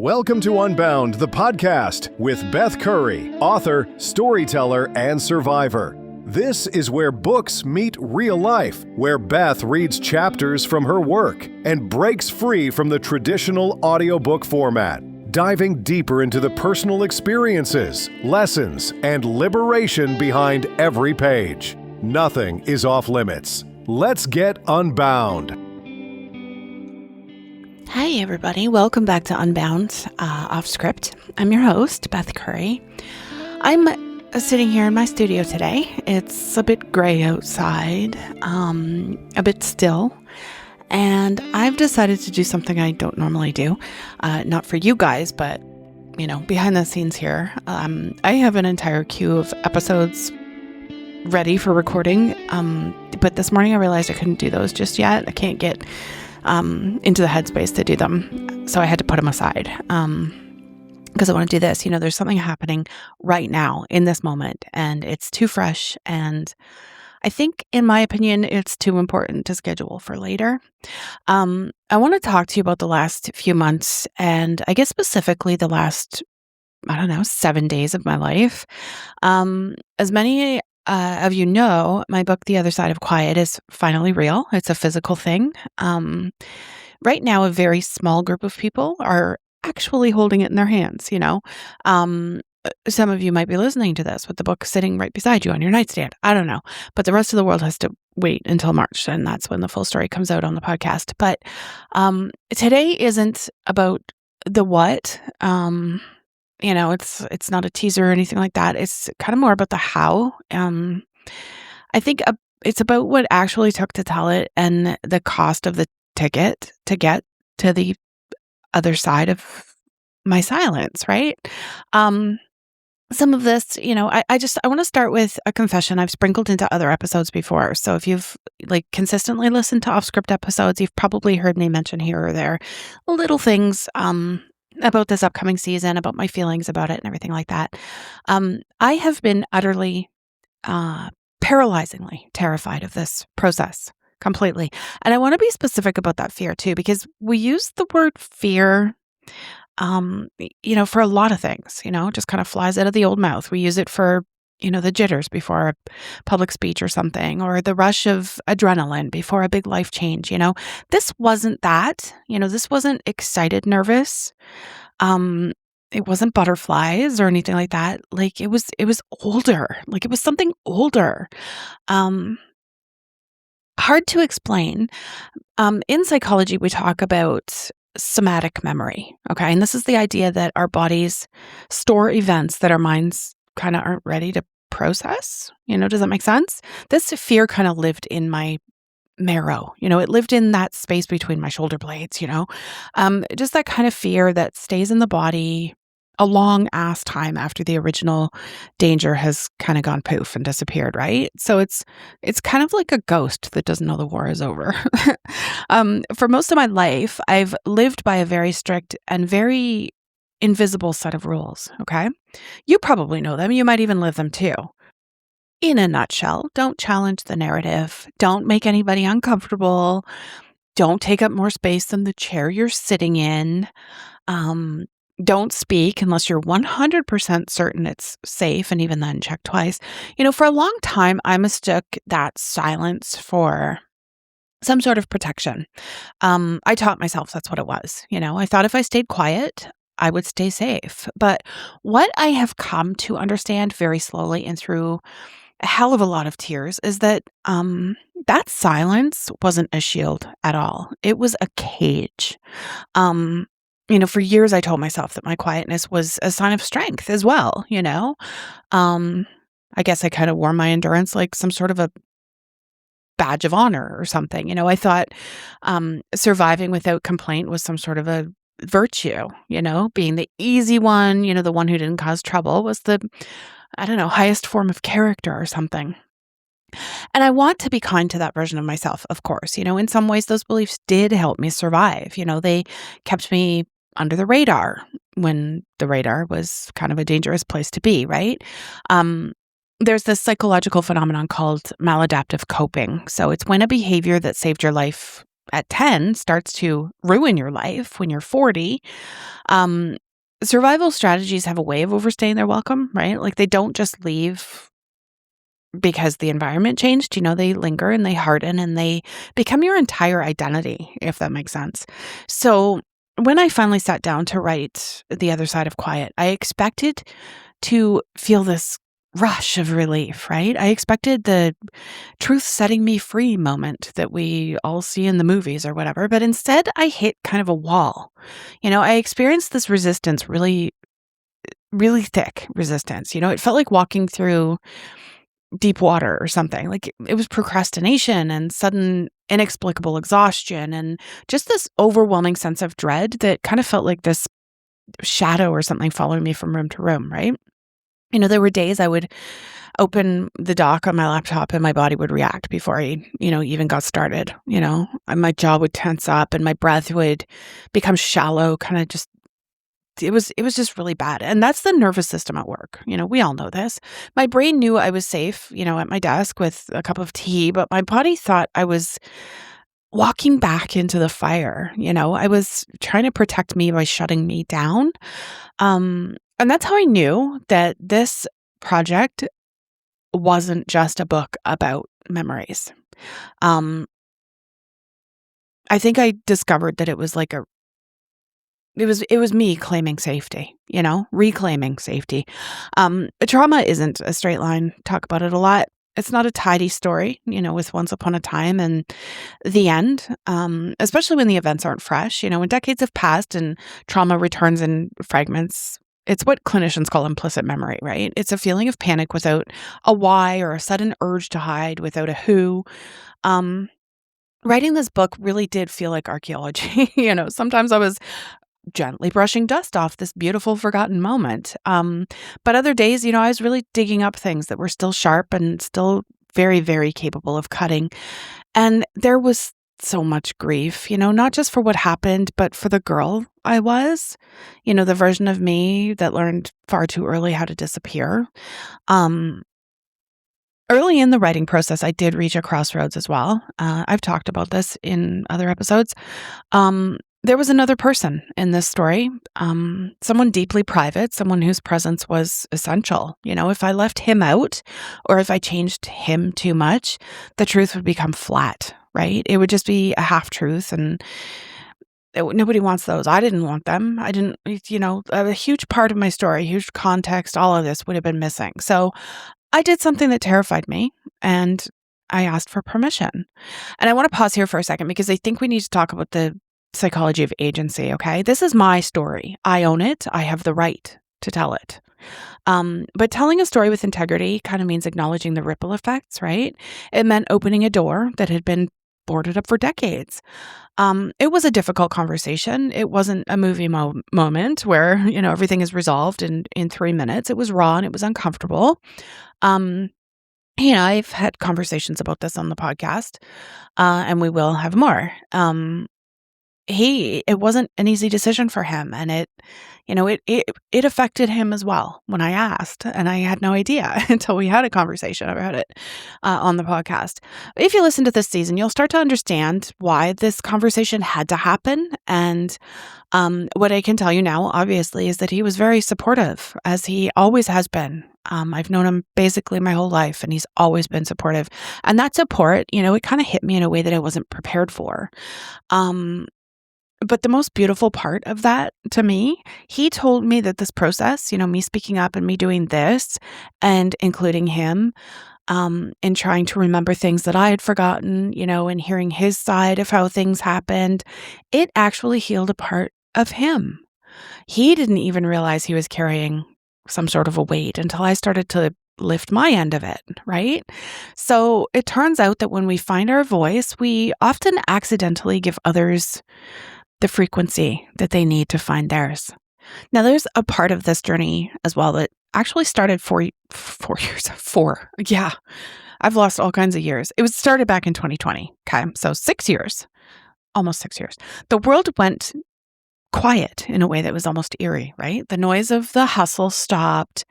Welcome to Unbound, the podcast with Beth Curry, author, storyteller, and survivor. This is where books meet real life, where Beth reads chapters from her work and breaks free from the traditional audiobook format, diving deeper into the personal experiences, lessons, and liberation behind every page. Nothing is off limits. Let's get unbound. Hi, everybody. Welcome back to Unbound, Off Script. I'm your host, Beth Curry. I'm sitting here in my studio today. It's a bit gray outside, a bit still, and I've decided to do something I don't normally do. Not for you guys, but, behind the scenes here. I have an entire queue of episodes ready for recording, but this morning I realized I couldn't do those just yet. I can't get into the headspace to do them. So I had to put them aside because I want to do this. There's something happening right now in this moment, and it's too fresh. And I think, in my opinion, it's too important to schedule for later. I want to talk to you about the last few months, and I guess specifically the last, 7 days of my life. As many of you know, my book, The Other Side of Quiet, is finally real. It's a physical thing. Right now, a very small group of people are actually holding it in their hands, Some of you might be listening to this with the book sitting right beside you on your nightstand. I don't know. But the rest of the world has to wait until March, and that's when the full story comes out on the podcast. But today isn't about the what. It's not a teaser or anything like that. It's kind of more about the how. I think it's about what actually took to tell it and the cost of the ticket to get to the other side of my silence, right? Some of this, I want to start with a confession I've sprinkled into other episodes before. So if you've consistently listened to off-script episodes, you've probably heard me mention here or there little things, about this upcoming season, about my feelings about it and everything like that. I have been utterly, paralyzingly terrified of this process completely. And I want to be specific about that fear too, because we use the word fear, for a lot of things, just kind of flies out of the old mouth. We use it for, the jitters before a public speech or something, or the rush of adrenaline before a big life change. This wasn't that. This wasn't excited, nervous. It wasn't butterflies or anything like that. It was older. It was something older. Hard to explain. In psychology, we talk about somatic memory. Okay. And this is the idea that our bodies store events that our minds kind of aren't ready to process. Does that make sense? This fear kind of lived in my marrow. It lived in that space between my shoulder blades, just that kind of fear that stays in the body a long ass time after the original danger has kind of gone poof and disappeared, right? So it's kind of like a ghost that doesn't know the war is over. For most of my life, I've lived by a very strict and very invisible set of rules, okay? You probably know them. You might even live them too. In a nutshell, don't challenge the narrative. Don't make anybody uncomfortable. Don't take up more space than the chair you're sitting in. Don't speak unless you're 100% certain it's safe, and even then check twice. For a long time, I mistook that silence for some sort of protection. I taught myself that's what it was. I thought if I stayed quiet, I would stay safe. But what I have come to understand very slowly and through a hell of a lot of tears is that that silence wasn't a shield at all. It was a cage. For years I told myself that my quietness was a sign of strength as well, I guess I kind of wore my endurance like some sort of a badge of honor or something. I thought surviving without complaint was some sort of a virtue, being the easy one, the one who didn't cause trouble was the, highest form of character or something. And I want to be kind to that version of myself, of course. In some ways, those beliefs did help me survive. They kept me under the radar when the radar was kind of a dangerous place to be, right? There's this psychological phenomenon called maladaptive coping. So it's when a behavior that saved your life at 10 starts to ruin your life when you're 40. Um, Survival strategies have a way of overstaying their welcome, right? Like they don't just leave because the environment changed, they linger and they harden and they become your entire identity, if that makes sense. So when I finally sat down to write The Other Side of Quiet, I expected to feel this rush of relief, right? I expected the truth setting me free moment that we all see in the movies or whatever, but instead I hit kind of a wall. I experienced this resistance, really, really thick resistance. It felt like walking through deep water or something. Like it was procrastination and sudden inexplicable exhaustion and just this overwhelming sense of dread that kind of felt like this shadow or something following me from room to room, right? There were days I would open the dock on my laptop and my body would react before I, even got started, and my jaw would tense up and my breath would become shallow, kind of just it was just really bad. And that's the nervous system at work. We all know this. My brain knew I was safe, at my desk with a cup of tea, but my body thought I was walking back into the fire. I was trying to protect me by shutting me down. And that's how I knew that this project wasn't just a book about memories. I think I discovered that it was like it was me claiming safety, reclaiming safety. Trauma isn't a straight line. Talk about it a lot. It's not a tidy story, with once upon a time and the end, especially when the events aren't fresh. When decades have passed and trauma returns in fragments, it's what clinicians call implicit memory, right? It's a feeling of panic without a why or a sudden urge to hide without a who. Writing this book really did feel like archaeology. Sometimes I was gently brushing dust off this beautiful forgotten moment. But other days, I was really digging up things that were still sharp and still very, very capable of cutting. And there was so much grief, not just for what happened, but for the girl I was, the version of me that learned far too early how to disappear. Early in the writing process, I did reach a crossroads as well. I've talked about this in other episodes. There was another person in this story, someone deeply private, someone whose presence was essential. If I left him out or if I changed him too much, the truth would become flat, right? It would just be a half truth and nobody wants those. I didn't want them. I didn't, a huge part of my story, huge context, all of this would have been missing. So I did something that terrified me and I asked for permission. And I want to pause here for a second because I think we need to talk about the psychology of agency, okay? This is my story. I own it. I have the right to tell it. But telling a story with integrity kind of means acknowledging the ripple effects, right? It meant opening a door that had been boarded up for decades. It was a difficult conversation. It wasn't a movie moment where, everything is resolved in 3 minutes. It was raw and it was uncomfortable. I've had conversations about this on the podcast, and we will have more. It wasn't an easy decision for him, and it affected him as well when I asked, and I had no idea until we had a conversation about it on the podcast. If you listen to this season, you'll start to understand why this conversation had to happen. And what I can tell you now, obviously, is that he was very supportive, as he always has been. I've known him basically my whole life, and he's always been supportive. And that support, it kind of hit me in a way that I wasn't prepared for. But the most beautiful part of that to me, he told me that this process, me speaking up and me doing this and including him in trying to remember things that I had forgotten, and hearing his side of how things happened, it actually healed a part of him. He didn't even realize he was carrying some sort of a weight until I started to lift my end of it, right? So it turns out that when we find our voice, we often accidentally give others the frequency that they need to find theirs. Now, there's a part of this journey as well that actually started 4 years. Yeah, I've lost all kinds of years. It was started back in 2020. Okay, so 6 years, almost 6 years. The world went quiet in a way that was almost eerie, right? The noise of the hustle stopped.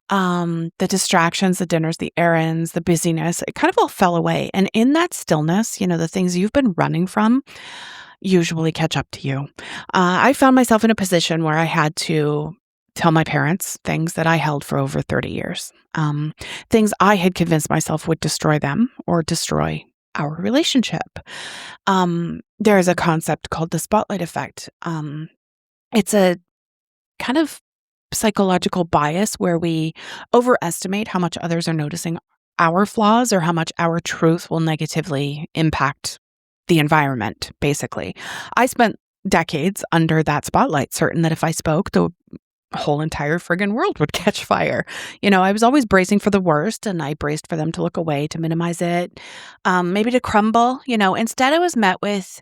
The distractions, the dinners, the errands, the busyness, it kind of all fell away. And in that stillness, the things you've been running from usually catch up to you. I found myself in a position where I had to tell my parents things that I held for over 30 years, things I had convinced myself would destroy them or destroy our relationship. There is a concept called the spotlight effect. It's a kind of psychological bias where we overestimate how much others are noticing our flaws or how much our truth will negatively impact the environment, basically. I spent decades under that spotlight, certain that if I spoke, the whole entire friggin' world would catch fire. I was always bracing for the worst, and I braced for them to look away, to minimize it, maybe to crumble. Instead I was met with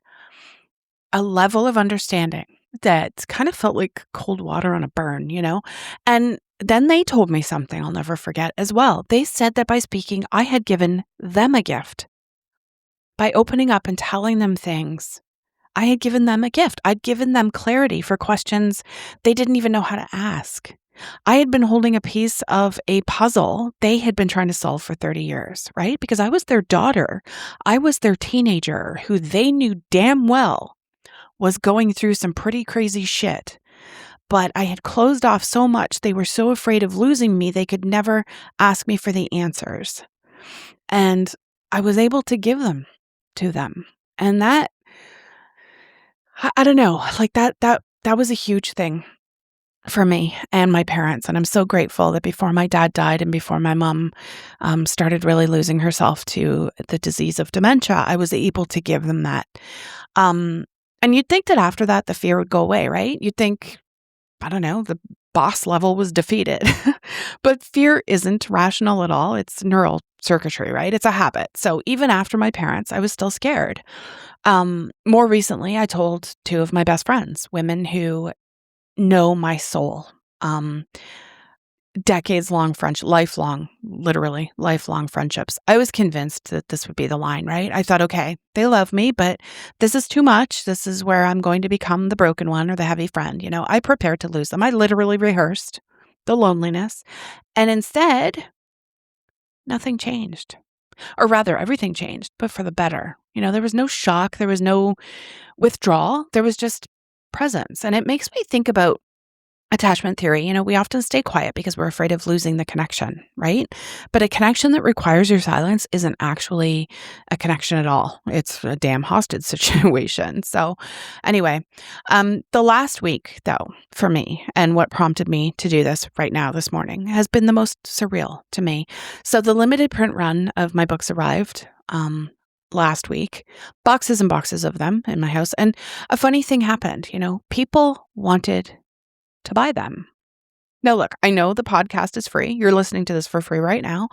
a level of understanding that kind of felt like cold water on a burn, And then they told me something I'll never forget as well. They said that by speaking, I had given them a gift. By opening up and telling them things, I had given them a gift. I'd given them clarity for questions they didn't even know how to ask. I had been holding a piece of a puzzle they had been trying to solve for 30 years, right? Because I was their daughter. I was their teenager who they knew damn well was going through some pretty crazy shit. But I had closed off so much, they were so afraid of losing me, they could never ask me for the answers. And I was able to give them to them. And that, I don't know, like that was a huge thing for me and my parents. And I'm so grateful that before my dad died and before my mom started really losing herself to the disease of dementia, I was able to give them that. And you'd think that after that, the fear would go away, right? You'd think, I don't know, the boss level was defeated. But fear isn't rational at all. It's neural circuitry, right? It's a habit. So even after my parents, I was still scared. More recently, I told two of my best friends, women who know my soul, decades-long friendship, literally lifelong friendships. I was convinced that this would be the line, right? I thought, okay, they love me, but this is too much. This is where I'm going to become the broken one or the heavy friend. I prepared to lose them. I literally rehearsed the loneliness. And instead, nothing changed. Or rather, everything changed, but for the better. There was no shock. There was no withdrawal. There was just presence. And it makes me think about attachment theory. We often stay quiet because we're afraid of losing the connection, right? But a connection that requires your silence isn't actually a connection at all. It's a damn hostage situation. So anyway, the last week though, for me, and what prompted me to do this right now this morning has been the most surreal to me. So the limited print run of my books arrived, last week, boxes and boxes of them in my house. And a funny thing happened, people wanted to buy them. Now, look, I know the podcast is free. You're listening to this for free right now.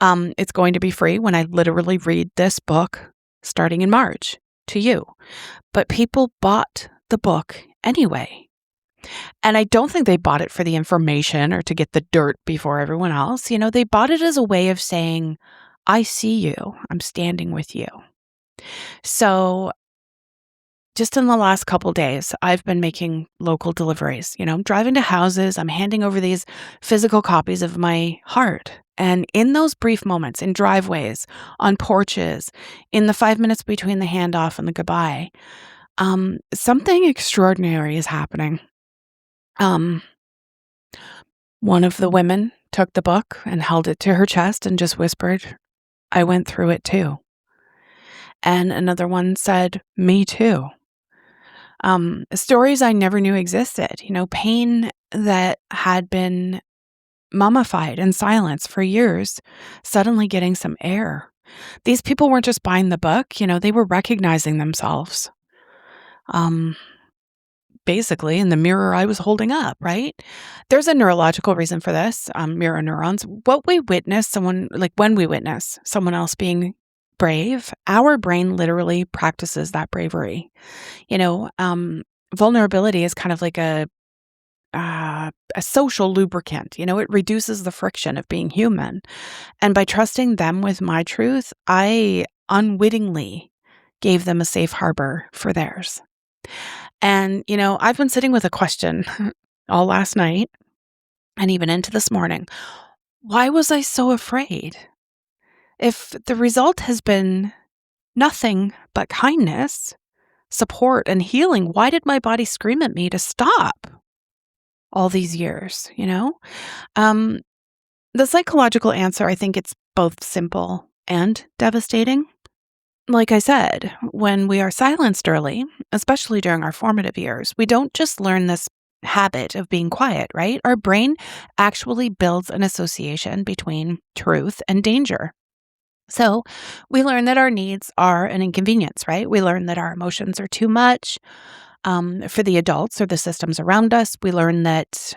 It's going to be free when I literally read this book starting in March to you. But people bought the book anyway. And I don't think they bought it for the information or to get the dirt before everyone else. They bought it as a way of saying, I see you. I'm standing with you. So just in the last couple days, I've been making local deliveries. I'm driving to houses. I'm handing over these physical copies of my heart. And in those brief moments, in driveways, on porches, in the 5 minutes between the handoff and the goodbye, something extraordinary is happening. One of the women took the book and held it to her chest and just whispered, I went through it too. And another one said, me too. Stories I never knew existed, pain that had been mummified in silence for years, suddenly getting some air. These people weren't just buying the book, they were recognizing themselves. Basically in the mirror I was holding up, right? There's a neurological reason for this, mirror neurons. When we witness someone else being brave, our brain literally practices that bravery. Vulnerability is kind of like a social lubricant. It reduces the friction of being human. And by trusting them with my truth, I unwittingly gave them a safe harbor for theirs. And, I've been sitting with a question all last night and even into this morning. why was I so afraid? If the result has been nothing but kindness, support, and healing, why did my body scream at me to stop all these years, Um, the psychological answer, I think it's both simple and devastating. Like I said, when we are silenced early, especially during our formative years, we don't just learn this habit of being quiet, right? Our brain actually builds an association between truth and danger. So we learn that our needs are an inconvenience, right? We learn that our emotions are too much for the adults or the systems around us. We learn that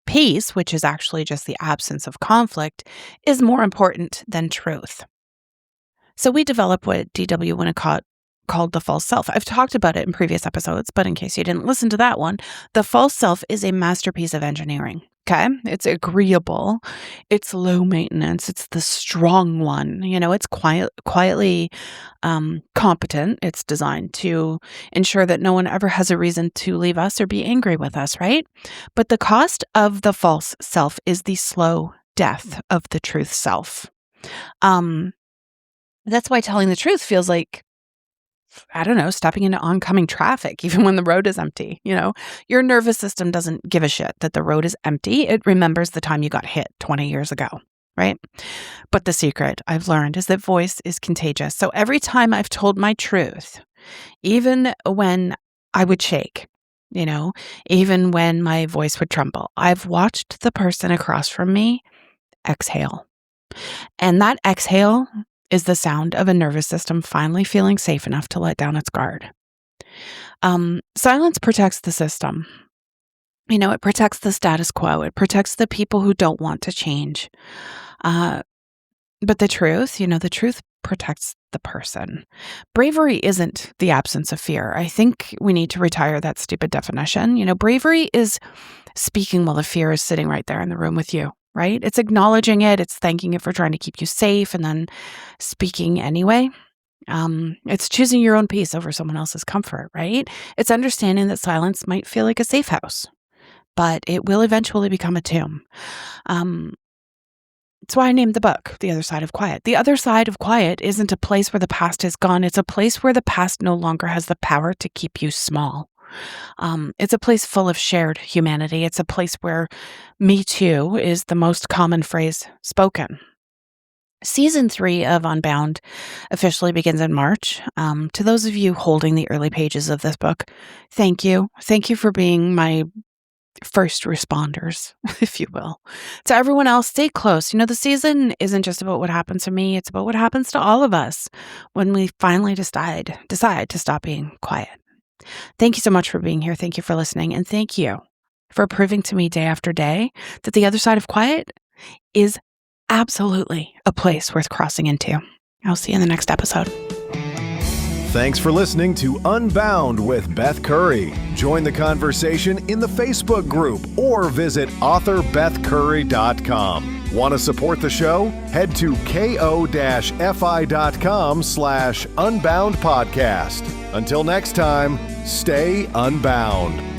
peace, which is actually just the absence of conflict, is more important than truth. So we develop what D.W. Winnicott called the false self. I've talked about it in previous episodes, but in case you didn't listen to that one, the false self is a masterpiece of engineering. Okay. It's agreeable. It's low maintenance. It's the strong one. It's quietly competent. It's designed to ensure that no one ever has a reason to leave us or be angry with us, right? But the cost of the false self is the slow death of the truth self. That's why telling the truth feels like, I don't know, stepping into oncoming traffic, even when the road is empty. Your nervous system doesn't give a shit that the road is empty. It remembers the time you got hit 20 years ago, right? But the secret I've learned is that voice is contagious. So every time I've told my truth, even when I would shake, even when my voice would tremble, I've watched the person across from me exhale. And that exhale is the sound of a nervous system finally feeling safe enough to let down its guard. Silence protects the system. It protects the status quo. It protects the people who don't want to change. But the truth protects the person. Bravery isn't the absence of fear. I think we need to retire that stupid definition. Bravery is speaking while the fear is sitting right there in the room with you. Right? It's acknowledging it. It's thanking it for trying to keep you safe and then speaking anyway. It's choosing your own peace over someone else's comfort, right? It's understanding that silence might feel like a safe house, but it will eventually become a tomb. That's why I named the book The Other Side of Quiet. The other side of quiet isn't a place where the past is gone. It's a place where the past no longer has the power to keep you small. It's a place full of shared humanity. It's a place where "me too" is the most common phrase spoken. Season 3 of Unbound officially begins in March. To those of you holding the early pages of this book, thank you. Thank you for being my first responders, if you will. To everyone else, stay close. The season isn't just about what happens to me. It's about what happens to all of us when we finally decide to stop being quiet. Thank you so much for being here. Thank you for listening. And thank you for proving to me day after day that the other side of quiet is absolutely a place worth crossing into. I'll see you in the next episode. Thanks for listening to Unbound with Beth Curry. Join the conversation in the Facebook group or visit authorbethcurry.com. Want to support the show? Head to ko-fi.com/unbound podcast. Until next time, stay unbound.